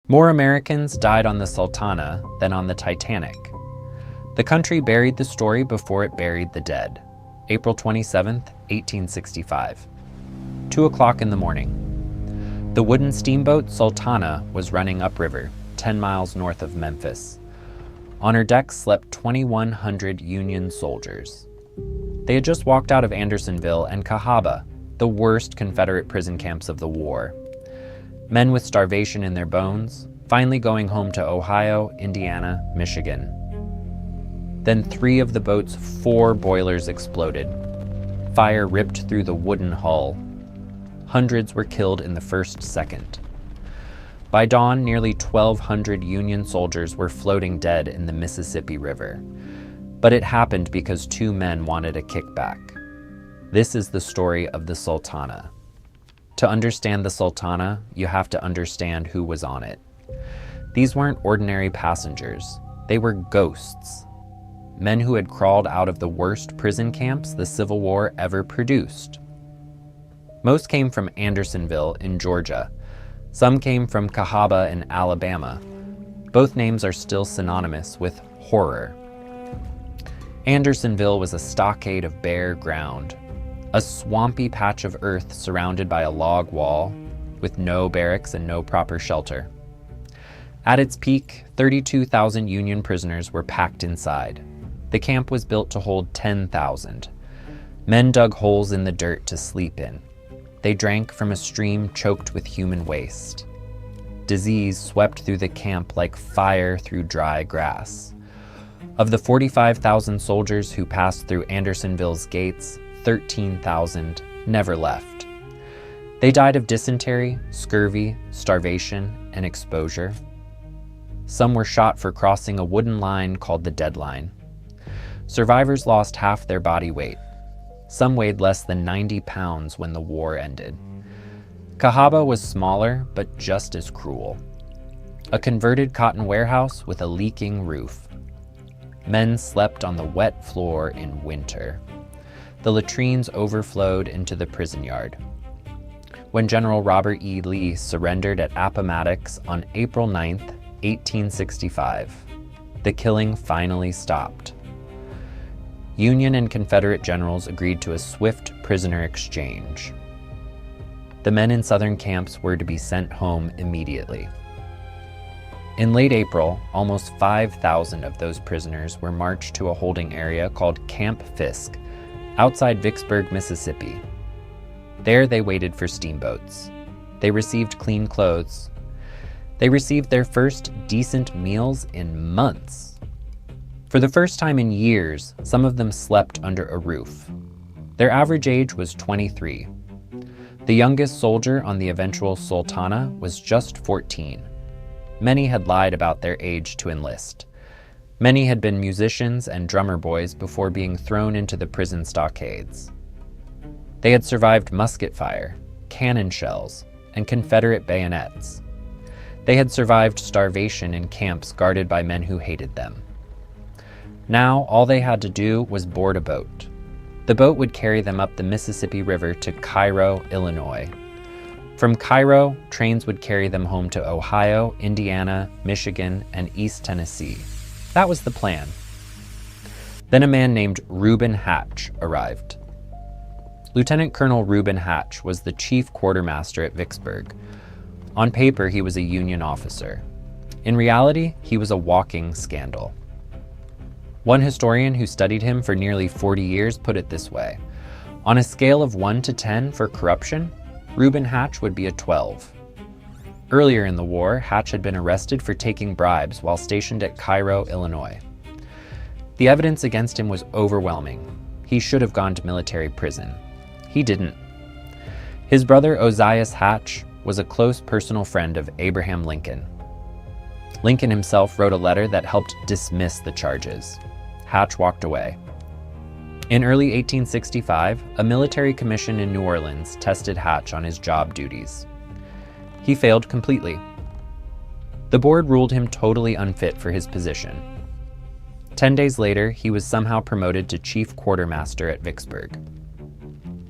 More Americans died on the Sultana than on the Titanic. The country buried the story before it buried the dead. April 27, 1865. 2 o'clock in the morning. The wooden steamboat Sultana was running upriver, 10 miles north of Memphis. On her deck slept 2,100 Union soldiers. They had just walked out of Andersonville and Cahaba, the worst Confederate prison camps of the war. Men with starvation in their bones, finally going home to Ohio, Indiana, Michigan. Then 3 of the boat's 4 boilers exploded. Fire ripped through the wooden hull. Hundreds were killed in the first second. By dawn, nearly 1,200 Union soldiers were floating dead in the Mississippi River. But it happened because 2 men wanted a kickback. This is the story of the Sultana. To understand the Sultana, you have to understand who was on it. These weren't ordinary passengers. They were ghosts. Men who had crawled out of the worst prison camps the Civil War ever produced. Most came from Andersonville in Georgia. Some came from Cahaba in Alabama. Both names are still synonymous with horror. Andersonville was a stockade of bare ground, a swampy patch of earth surrounded by a log wall, with no barracks and no proper shelter. At its peak, 32,000 Union prisoners were packed inside. The camp was built to hold 10,000. Men dug holes in the dirt to sleep in. They drank from a stream choked with human waste. Disease swept through the camp like fire through dry grass. Of the 45,000 soldiers who passed through Andersonville's gates, 13,000 never left. They died of dysentery, scurvy, starvation, and exposure. Some were shot for crossing a wooden line called the deadline. Survivors lost half their body weight. Some weighed less than 90 pounds when the war ended. Cahaba was smaller, but just as cruel. A converted cotton warehouse with a leaking roof. Men slept on the wet floor in winter. The latrines overflowed into the prison yard. When General Robert E. Lee surrendered at Appomattox on April 9, 1865, the killing finally stopped. Union and Confederate generals agreed to a swift prisoner exchange. The men in Southern camps were to be sent home immediately. In late April, almost 5,000 of those prisoners were marched to a holding area called Camp Fisk, outside Vicksburg, Mississippi. There they waited for steamboats. They received clean clothes. They received their first decent meals in months. For the first time in years, some of them slept under a roof. Their average age was 23. The youngest soldier on the eventual Sultana was just 14. Many had lied about their age to enlist. Many had been musicians and drummer boys before being thrown into the prison stockades. They had survived musket fire, cannon shells, and Confederate bayonets. They had survived starvation in camps guarded by men who hated them. Now, all they had to do was board a boat. The boat would carry them up the Mississippi River to Cairo, Illinois. From Cairo, trains would carry them home to Ohio, Indiana, Michigan, and East Tennessee. That was the plan. Then a man named Reuben Hatch arrived. Lieutenant Colonel Reuben Hatch was the chief quartermaster at Vicksburg. On paper, he was a Union officer. In reality, he was a walking scandal. One historian who studied him for nearly 40 years put it this way: on a scale of 1 to 10 for corruption, Reuben Hatch would be a 12. Earlier in the war, Hatch had been arrested for taking bribes while stationed at Cairo, Illinois. The evidence against him was overwhelming. He should have gone to military prison. He didn't. His brother Ozias Hatch was a close personal friend of Abraham Lincoln. Lincoln himself wrote a letter that helped dismiss the charges. Hatch walked away. In early 1865, a military commission in New Orleans tested Hatch on his job duties. He failed completely. The board ruled him totally unfit for his position. 10 days later, he was somehow promoted to chief quartermaster at Vicksburg.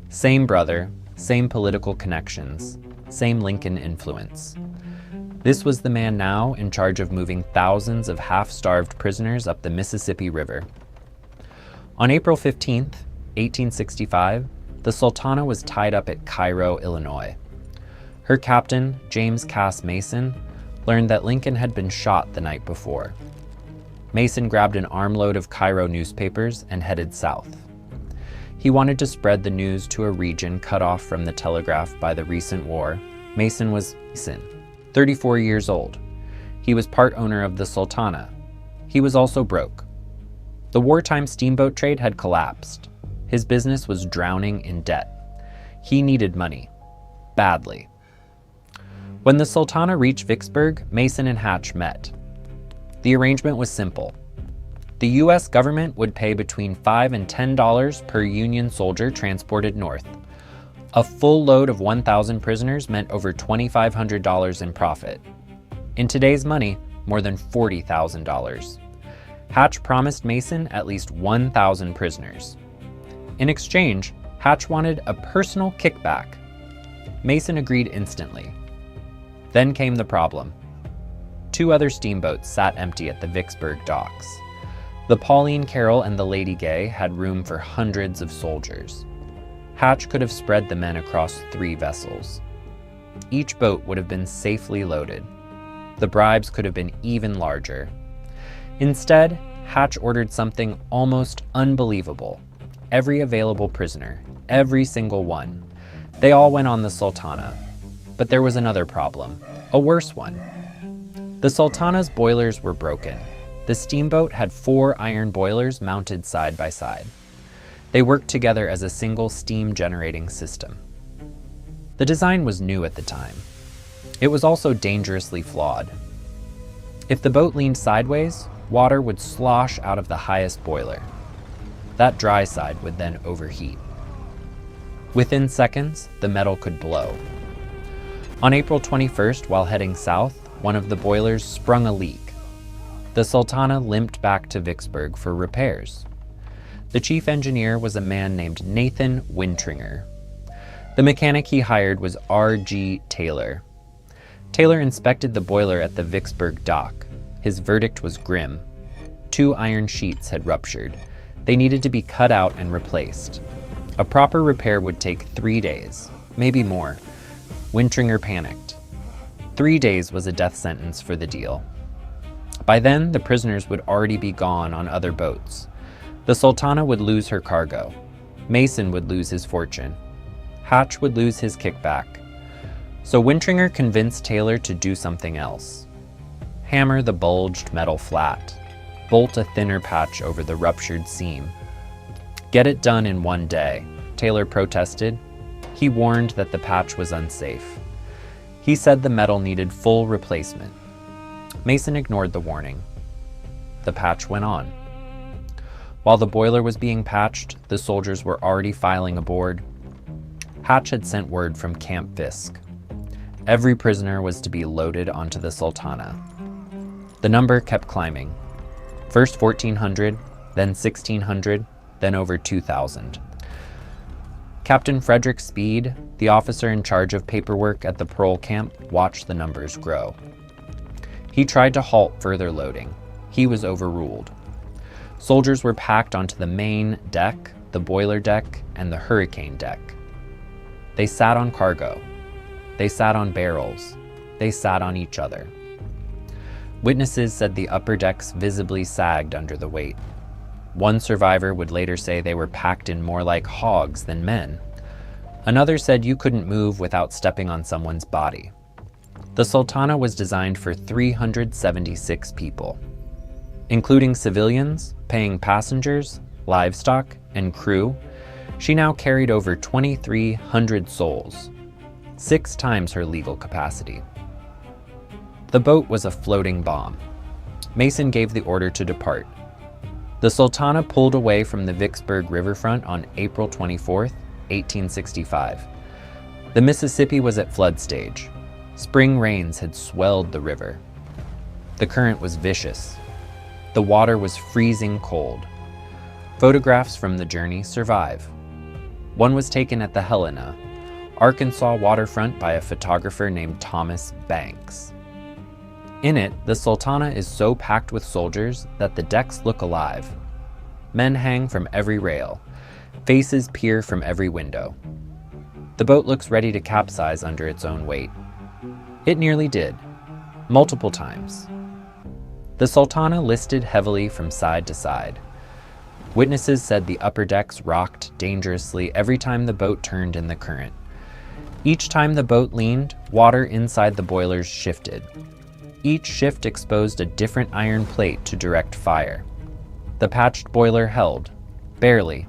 Same brother, same political connections, same Lincoln influence. This was the man now in charge of moving thousands of half-starved prisoners up the Mississippi River. On April 15, 1865, the Sultana was tied up at Cairo, Illinois. Her captain, James Cass Mason, learned that Lincoln had been shot the night before. Mason grabbed an armload of Cairo newspapers and headed south. He wanted to spread the news to a region cut off from the telegraph by the recent war. Mason was 34 years old. He was part owner of the Sultana. He was also broke. The wartime steamboat trade had collapsed. His business was drowning in debt. He needed money. Badly. When the Sultana reached Vicksburg, Mason and Hatch met. The arrangement was simple. The U.S. government would pay between $5 and $10 per Union soldier transported north. A full load of 1,000 prisoners meant over $2,500 in profit. In today's money, more than $40,000. Hatch promised Mason at least 1,000 prisoners. In exchange, Hatch wanted a personal kickback. Mason agreed instantly. Then came the problem. 2 other steamboats sat empty at the Vicksburg docks. The Pauline Carroll and the Lady Gay had room for hundreds of soldiers. Hatch could have spread the men across 3 vessels. Each boat would have been safely loaded. The bribes could have been even larger. Instead, Hatch ordered something almost unbelievable. Every available prisoner, every single one. They all went on the Sultana. But there was another problem, a worse one. The Sultana's boilers were broken. The steamboat had 4 iron boilers mounted side by side. They worked together as a single steam generating system. The design was new at the time. It was also dangerously flawed. If the boat leaned sideways, water would slosh out of the highest boiler. That dry side would then overheat. Within seconds, the metal could blow. On April 21st, while heading south, one of the boilers sprung a leak. The Sultana limped back to Vicksburg for repairs. The chief engineer was a man named Nathan Wintringer. The mechanic he hired was R.G. Taylor. Taylor inspected the boiler at the Vicksburg dock. His verdict was grim. 2 iron sheets had ruptured. They needed to be cut out and replaced. A proper repair would take 3 days, maybe more. Wintringer panicked. 3 days was a death sentence for the deal. By then, the prisoners would already be gone on other boats. The Sultana would lose her cargo. Mason would lose his fortune. Hatch would lose his kickback. So Wintringer convinced Taylor to do something else. Hammer the bulged metal flat. Bolt a thinner patch over the ruptured seam. Get it done in 1 day, Taylor protested. He warned that the patch was unsafe. He said the metal needed full replacement. Mason ignored the warning. The patch went on. While the boiler was being patched, the soldiers were already filing aboard. Hatch had sent word from Camp Fisk. Every prisoner was to be loaded onto the Sultana. The number kept climbing. First 1,400, then 1,600, then over 2,000. Captain Frederick Speed, the officer in charge of paperwork at the parole camp, watched the numbers grow. He tried to halt further loading. He was overruled. Soldiers were packed onto the main deck, the boiler deck, and the hurricane deck. They sat on cargo. They sat on barrels. They sat on each other. Witnesses said the upper decks visibly sagged under the weight. One survivor would later say they were packed in more like hogs than men. Another said you couldn't move without stepping on someone's body. The Sultana was designed for 376 people, including civilians, paying passengers, livestock, and crew. She now carried over 2,300 souls, 6 times her legal capacity. The boat was a floating bomb. Mason gave the order to depart. The Sultana pulled away from the Vicksburg riverfront on April 24, 1865. The Mississippi was at flood stage. Spring rains had swelled the river. The current was vicious. The water was freezing cold. Photographs from the journey survive. One was taken at the Helena, Arkansas waterfront by a photographer named Thomas Banks. In it, the Sultana is so packed with soldiers that the decks look alive. Men hang from every rail. Faces peer from every window. The boat looks ready to capsize under its own weight. It nearly did, multiple times. The Sultana listed heavily from side to side. Witnesses said the upper decks rocked dangerously every time the boat turned in the current. Each time the boat leaned, water inside the boilers shifted. Each shift exposed a different iron plate to direct fire. The patched boiler held, barely.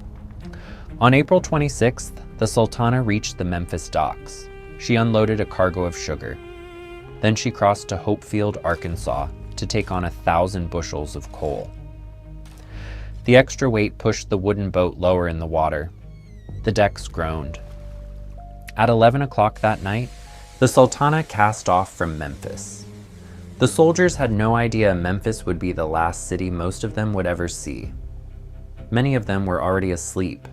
On April 26th, the Sultana reached the Memphis docks. She unloaded a cargo of sugar. Then she crossed to Hopefield, Arkansas, to take on 1,000 bushels of coal. The extra weight pushed the wooden boat lower in the water. The decks groaned. At 11 o'clock that night, the Sultana cast off from Memphis. The soldiers had no idea Memphis would be the last city most of them would ever see. Many of them were already asleep.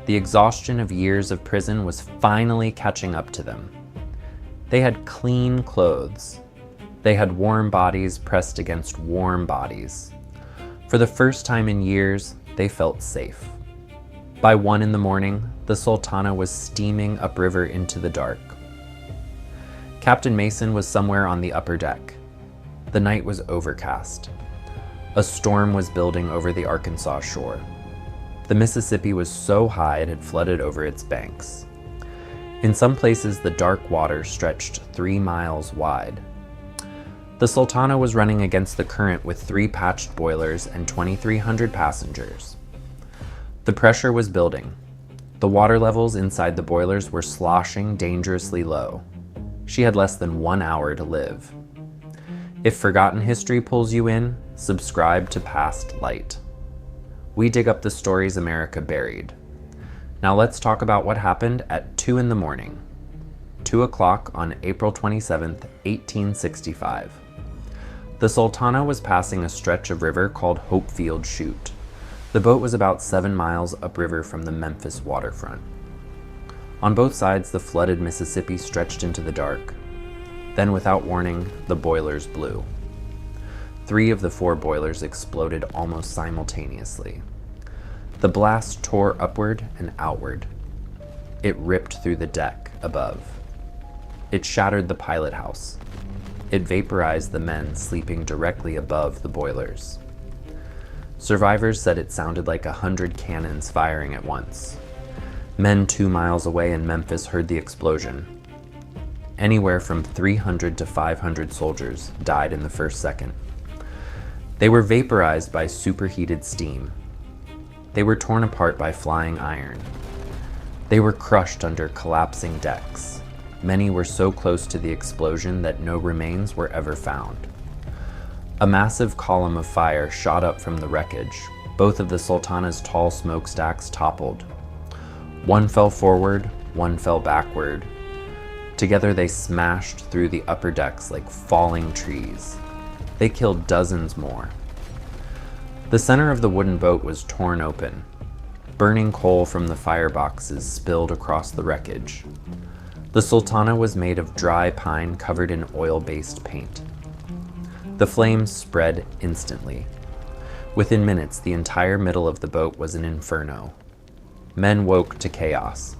The exhaustion of years of prison was finally catching up to them. They had clean clothes. They had warm bodies pressed against warm bodies. For the first time in years, they felt safe. By 1 in the morning, the Sultana was steaming upriver into the dark. Captain Mason was somewhere on the upper deck. The night was overcast. A storm was building over the Arkansas shore. The Mississippi was so high it had flooded over its banks. In some places, the dark water stretched 3 miles wide. The Sultana was running against the current with 3 patched boilers and 2,300 passengers. The pressure was building. The water levels inside the boilers were sloshing dangerously low. She had less than 1 hour to live. If forgotten history pulls you in, subscribe to Past Light. We dig up the stories America buried. Now let's talk about what happened at 2 in the morning. 2 o'clock on April 27th, 1865. The Sultana was passing a stretch of river called Hopefield Chute. The boat was about 7 miles upriver from the Memphis waterfront. On both sides, the flooded Mississippi stretched into the dark. Then, without warning, the boilers blew. 3 of the 4 boilers exploded almost simultaneously. The blast tore upward and outward. It ripped through the deck above. It shattered the pilot house. It vaporized the men sleeping directly above the boilers. Survivors said it sounded like 100 cannons firing at once. Men 2 miles away in Memphis heard the explosion. Anywhere from 300 to 500 soldiers died in the first second. They were vaporized by superheated steam. They were torn apart by flying iron. They were crushed under collapsing decks. Many were so close to the explosion that no remains were ever found. A massive column of fire shot up from the wreckage. Both of the Sultana's tall smokestacks toppled. One fell forward, one fell backward. Together they smashed through the upper decks like falling trees. They killed dozens more. The center of the wooden boat was torn open. Burning coal from the fireboxes spilled across the wreckage. The Sultana was made of dry pine covered in oil-based paint. The flames spread instantly. Within minutes, the entire middle of the boat was an inferno. Men woke to chaos.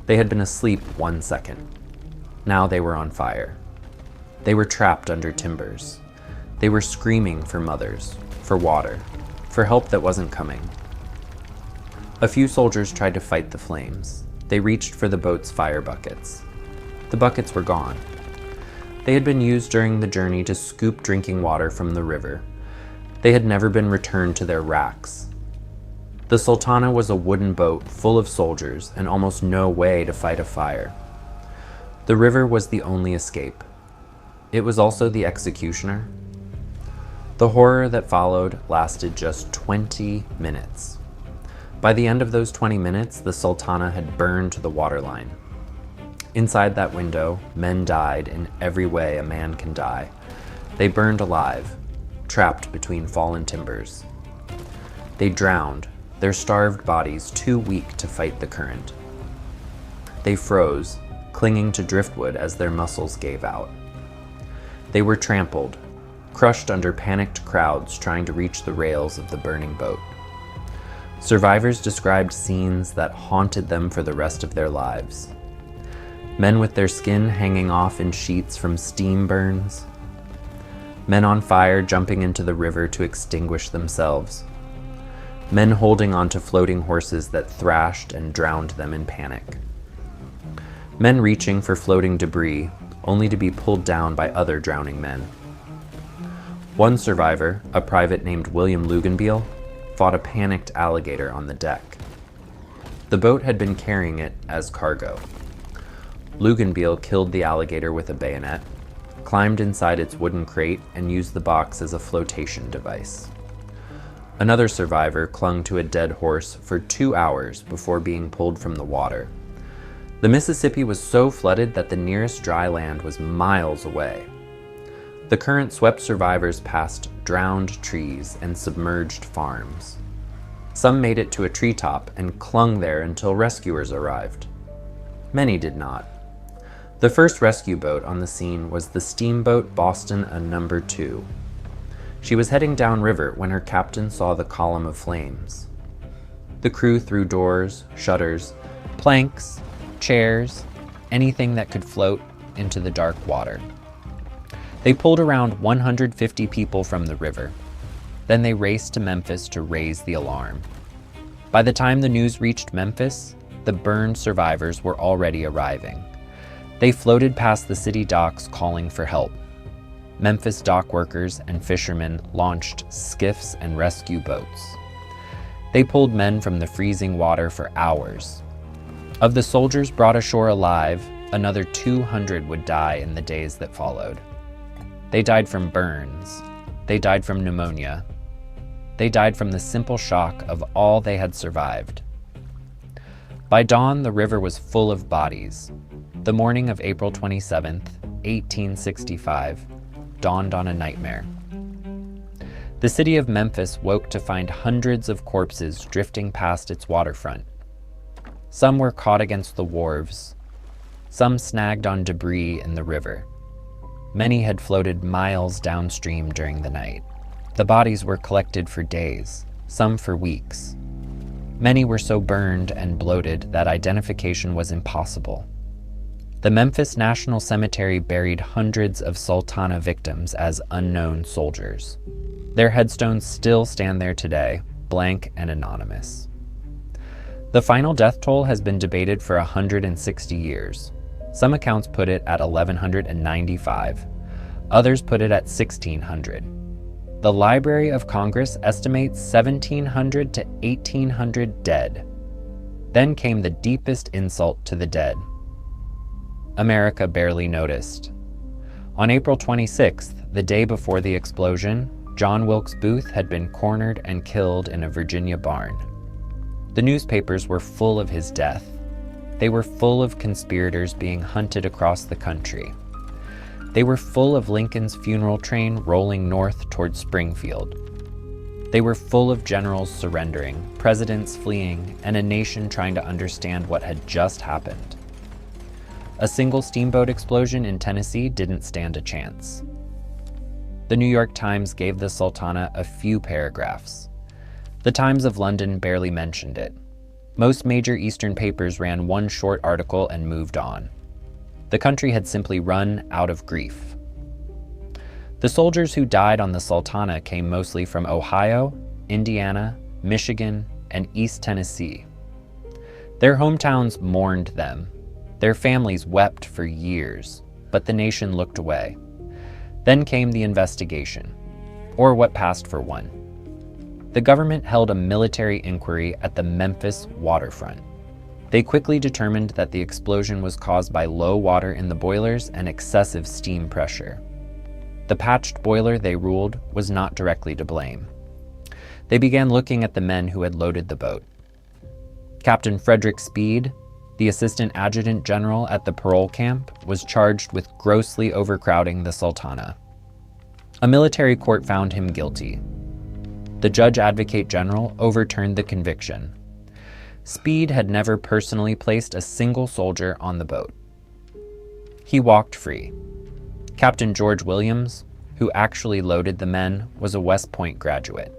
They had been asleep 1 second. Now they were on fire. They were trapped under timbers. They were screaming for mothers, for water, for help that wasn't coming. A few soldiers tried to fight the flames. They reached for the boat's fire buckets. The buckets were gone. They had been used during the journey to scoop drinking water from the river. They had never been returned to their racks. The Sultana was a wooden boat full of soldiers and almost no way to fight a fire. The river was the only escape. It was also the executioner. The horror that followed lasted just 20 minutes. By the end of those 20 minutes, the Sultana had burned to the waterline. Inside that window, men died in every way a man can die. They burned alive, trapped between fallen timbers. They drowned, their starved bodies too weak to fight the current. They froze, clinging to driftwood as their muscles gave out. They were trampled, crushed under panicked crowds trying to reach the rails of the burning boat. Survivors described scenes that haunted them for the rest of their lives. Men with their skin hanging off in sheets from steam burns. Men on fire jumping into the river to extinguish themselves. Men holding onto floating horses that thrashed and drowned them in panic. Men reaching for floating debris, only to be pulled down by other drowning men. One survivor, a private named William Luganbiel, fought a panicked alligator on the deck. The boat had been carrying it as cargo. Luganbiel killed the alligator with a bayonet, climbed inside its wooden crate, and used the box as a flotation device. Another survivor clung to a dead horse for 2 hours before being pulled from the water. The Mississippi was so flooded that the nearest dry land was miles away. The current swept survivors past drowned trees and submerged farms. Some made it to a treetop and clung there until rescuers arrived. Many did not. The first rescue boat on the scene was the steamboat Boston No. 2. She was heading downriver when her captain saw the column of flames. The crew threw doors, shutters, planks, chairs, anything that could float into the dark water. They pulled around 150 people from the river. Then they raced to Memphis to raise the alarm. By the time the news reached Memphis, the burned survivors were already arriving. They floated past the city docks calling for help. Memphis dock workers and fishermen launched skiffs and rescue boats. They pulled men from the freezing water for hours. Of the soldiers brought ashore alive, another 200 would die in the days that followed. They died from burns. They died from pneumonia. They died from the simple shock of all they had survived. By dawn, the river was full of bodies. The morning of April 27th, 1865, dawned on a nightmare. The city of Memphis woke to find hundreds of corpses drifting past its waterfront. Some were caught against the wharves. Some snagged on debris in the river. Many had floated miles downstream during the night. The bodies were collected for days, some for weeks. Many were so burned and bloated that identification was impossible. The Memphis National Cemetery buried hundreds of Sultana victims as unknown soldiers. Their headstones still stand there today, blank and anonymous. The final death toll has been debated for 160 years. Some accounts put it at 1,195. Others put it at 1,600. The Library of Congress estimates 1,700 to 1,800 dead. Then came the deepest insult to the dead. America barely noticed. On April 26th, the day before the explosion, John Wilkes Booth had been cornered and killed in a Virginia barn. The newspapers were full of his death. They were full of conspirators being hunted across the country. They were full of Lincoln's funeral train rolling north toward Springfield. They were full of generals surrendering, presidents fleeing, and a nation trying to understand what had just happened. A single steamboat explosion in Tennessee didn't stand a chance. The New York Times gave the Sultana a few paragraphs. The Times of London barely mentioned it. Most major Eastern papers ran one short article and moved on. The country had simply run out of grief. The soldiers who died on the Sultana came mostly from Ohio, Indiana, Michigan, and East Tennessee. Their hometowns mourned them. Their families wept for years, but the nation looked away. Then came the investigation, or what passed for one. The government held a military inquiry at the Memphis waterfront. They quickly determined that the explosion was caused by low water in the boilers and excessive steam pressure. The patched boiler, they ruled, was not directly to blame. They began looking at the men who had loaded the boat. Captain Frederick Speed, the assistant adjutant general at the parole camp, was charged with grossly overcrowding the Sultana. A military court found him guilty. The judge advocate general overturned the conviction. Speed had never personally placed a single soldier on the boat. He walked free. Captain George Williams, who actually loaded the men, was a West Point graduate.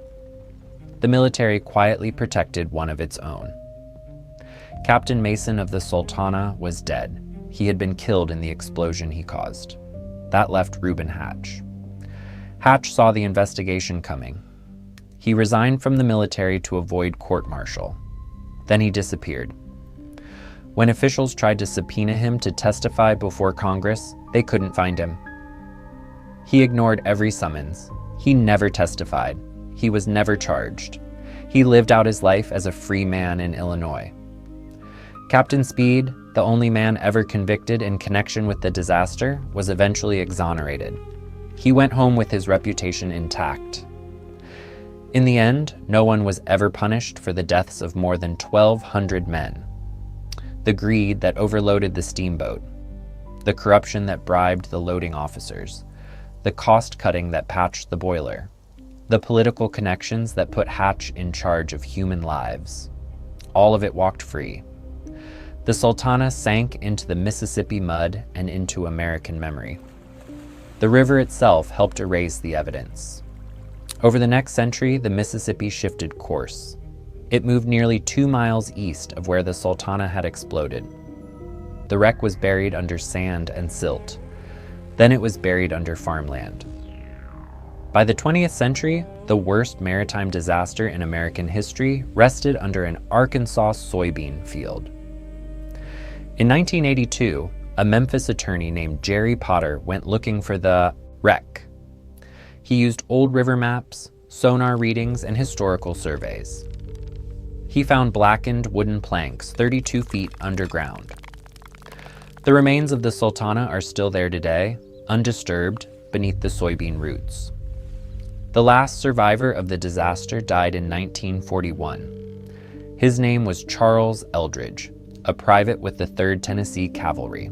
The military quietly protected one of its own. Captain Mason of the Sultana was dead. He had been killed in the explosion he caused. That left Reuben Hatch. Hatch saw the investigation coming. He resigned from the military to avoid court-martial. Then he disappeared. When officials tried to subpoena him to testify before Congress, they couldn't find him. He ignored every summons. He never testified. He was never charged. He lived out his life as a free man in Illinois. Captain Speed, the only man ever convicted in connection with the disaster, was eventually exonerated. He went home with his reputation intact. In the end, no one was ever punished for the deaths of more than 1,200 men. The greed that overloaded the steamboat, the corruption that bribed the loading officers, the cost-cutting that patched the boiler, the political connections that put Hatch in charge of human lives. All of it walked free. The Sultana sank into the Mississippi mud and into American memory. The river itself helped erase the evidence. Over the next century, the Mississippi shifted course. It moved nearly 2 miles east of where the Sultana had exploded. The wreck was buried under sand and silt. Then it was buried under farmland. By the 20th century, the worst maritime disaster in American history rested under an Arkansas soybean field. In 1982, a Memphis attorney named Jerry Potter went looking for the wreck. He used old river maps, sonar readings, and historical surveys. He found blackened wooden planks 32 feet underground. The remains of the Sultana are still there today, undisturbed beneath the soybean roots. The last survivor of the disaster died in 1941. His name was Charles Eldridge, a private with the 3rd Tennessee Cavalry.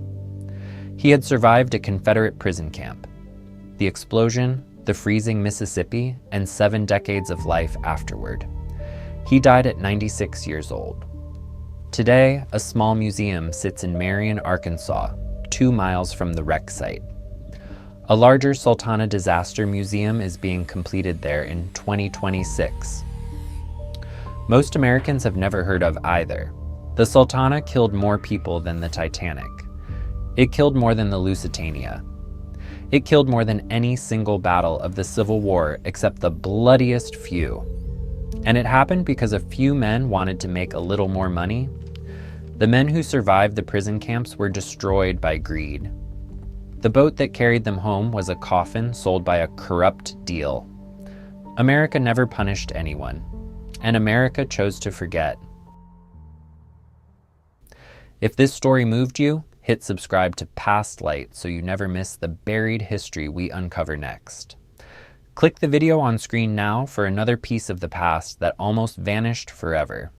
He had survived a Confederate prison camp, the explosion, the freezing Mississippi, and 7 decades of life afterward. He died at 96 years old. Today, a small museum sits in Marion, Arkansas, 2 miles from the wreck site. A larger Sultana disaster museum is being completed there in 2026. Most Americans have never heard of either. The Sultana killed more people than the Titanic. It killed more than the Lusitania. It killed more than any single battle of the Civil War except the bloodiest few. And it happened because a few men wanted to make a little more money. The men who survived the prison camps were destroyed by greed. The boat that carried them home was a coffin sold by a corrupt deal. America never punished anyone, and America chose to forget. If this story moved you, hit subscribe to Past Light so you never miss the buried history we uncover next. Click the video on screen now for another piece of the past that almost vanished forever.